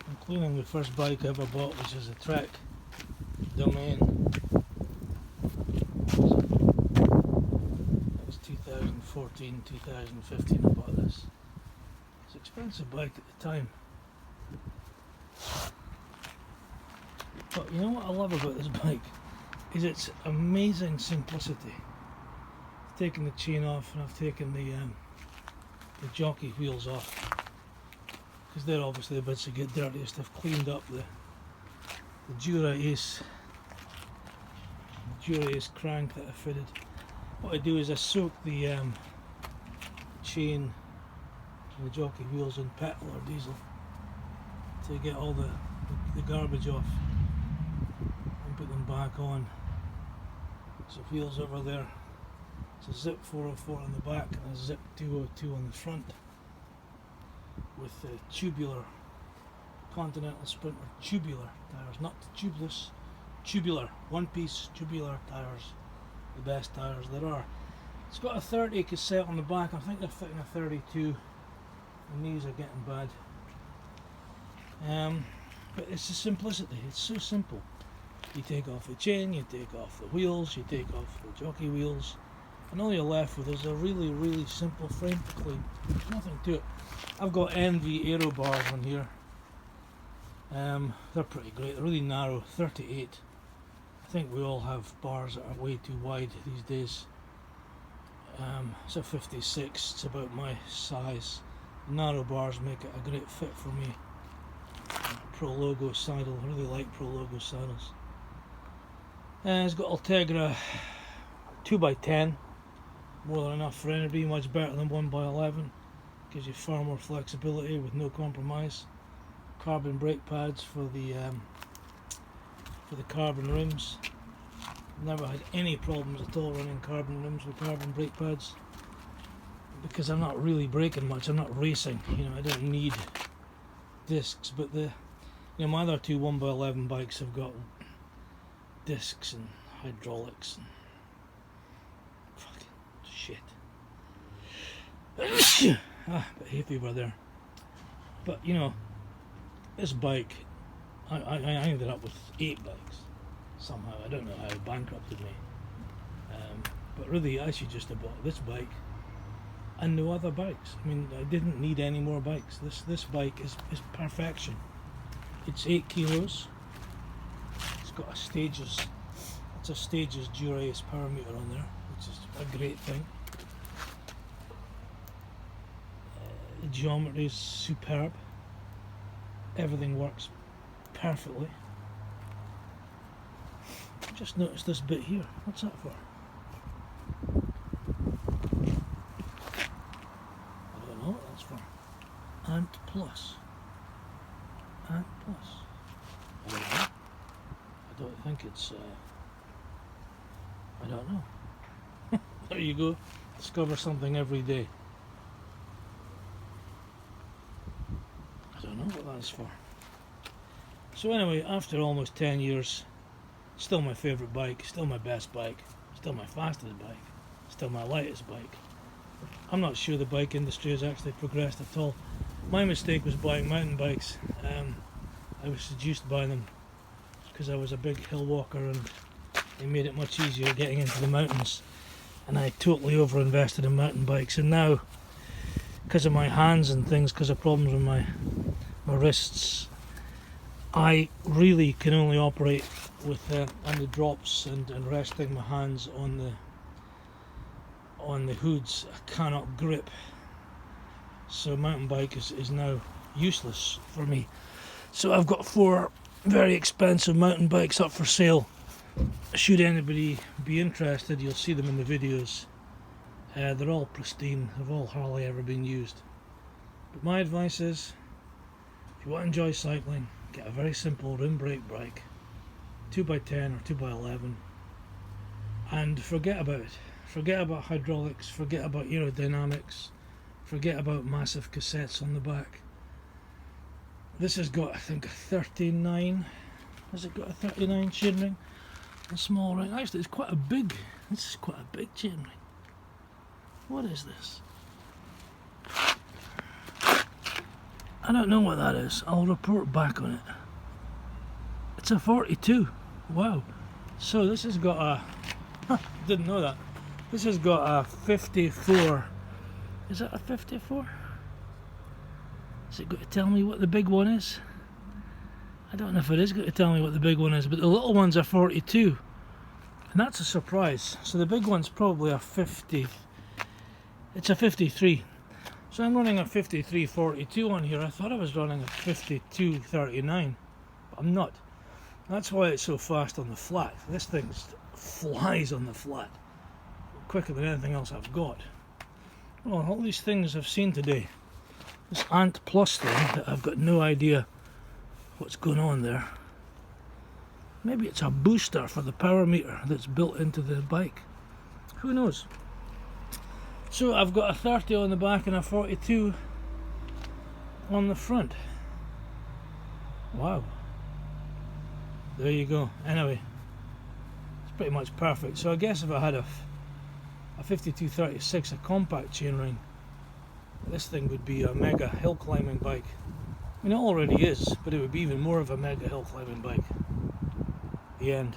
including the first bike I ever bought, which is a Trek Domane. That was 2014, 2015 I bought this. It's an expensive bike at the time. But you know what I love about this bike is its amazing simplicity. I've taken the chain off and I've taken the jockey wheels off, because they're obviously the bits that get dirtiest. I've cleaned up the Dura Ace crank that I fitted. What I do is I soak the chain and the jockey wheels in petrol or diesel to get all the garbage off, and put them back on. So wheels over there. It's a Zip 404 on the back and a Zip 202 on the front, with tubular Continental Sprinter tubular tyres, not tubeless, tubular, one piece tubular tyres, the best tyres there are. It's got a 30 cassette on the back. I think they're fitting a 32. The knees are getting bad. But it's the simplicity, it's so simple. You take off the chain, you take off the wheels, you take off the jockey wheels, and all you're left with is a really simple frame to clean. There's nothing to it. I've got Envy Aero bars on here. They're pretty great, they're really narrow, 38. I think we all have bars that are way too wide these days. It's a 56, it's about my size. Narrow bars make it a great fit for me. Pro Logo saddle, I really like Pro Logo saddles. It's got Ultegra 2x10, more than enough for anybody, much better than 1x11. Gives you far more flexibility with no compromise. Carbon brake pads for the carbon rims. Never had any problems at all running carbon rims with carbon brake pads, because I'm not really braking much. I'm not racing. You know, I don't need discs. But my other two 1x11 bikes have got discs and hydraulics and fucking shit. But hay fever there. But you know, this bike, I ended up with 8 bikes somehow. I don't know how it bankrupted me. But really, I should just have bought this bike and no other bikes. I mean, I didn't need any more bikes. This bike is perfection. It's 8 kilos. It's got a Stages. It's a Stages Dura Ace power meter on there, which is a great thing. The geometry is superb. Everything works perfectly. Just noticed this bit here. What's that for? I don't know what that's for. Ant Plus. Ant Plus. I don't know. I don't think it's. I don't know. There you go. Discover something every day. I don't know what that's for. So anyway, after almost 10 years, still my favourite bike, still my best bike, still my fastest bike, still my lightest bike. I'm not sure the bike industry has actually progressed at all. My mistake was buying mountain bikes. I was seduced by them because I was a big hill walker and they made it much easier getting into the mountains. And I totally overinvested in mountain bikes, and now, because of my hands and things, because of problems with my wrists, I really can only operate with on the drops and resting my hands on the hoods. I cannot grip, so mountain bike is now useless for me. So I've got 4 very expensive mountain bikes up for sale. Should anybody be interested, you'll see them in the videos. They're all pristine, they've all hardly ever been used. But my advice is, if you want to enjoy cycling, get a very simple rim brake bike, 2x10 or 2x11, and forget about it. Forget about hydraulics, forget about aerodynamics, forget about massive cassettes on the back. This has got, I think, a 39. Has it got a 39 chainring? A small ring. Actually, it's quite a big. This is quite a big chainring. What is this? I don't know what that is. I'll report back on it. It's a 42. Wow. So this has got a... didn't know that. This has got a 54. Is that a 54? Is it going to tell me what the big one is? I don't know if it is going to tell me what the big one is, but the little ones are 42. And that's a surprise. So the big one's probably a 50. It's a 53. So I'm running a 53.42 on here. I thought I was running a 52.39, but I'm not. That's why it's so fast on the flat. This thing flies on the flat quicker than anything else I've got. Well, all these things I've seen today. This Ant Plus thing that I've got no idea what's going on there. Maybe it's a booster for the power meter that's built into the bike. Who knows? So I've got a 30 on the back and a 42 on the front. Wow. There you go. Anyway, it's pretty much perfect. So I guess if I had a 5236, a compact chainring, this thing would be a mega hill climbing bike. I mean, it already is, but it would be even more of a mega hill climbing bike. The end.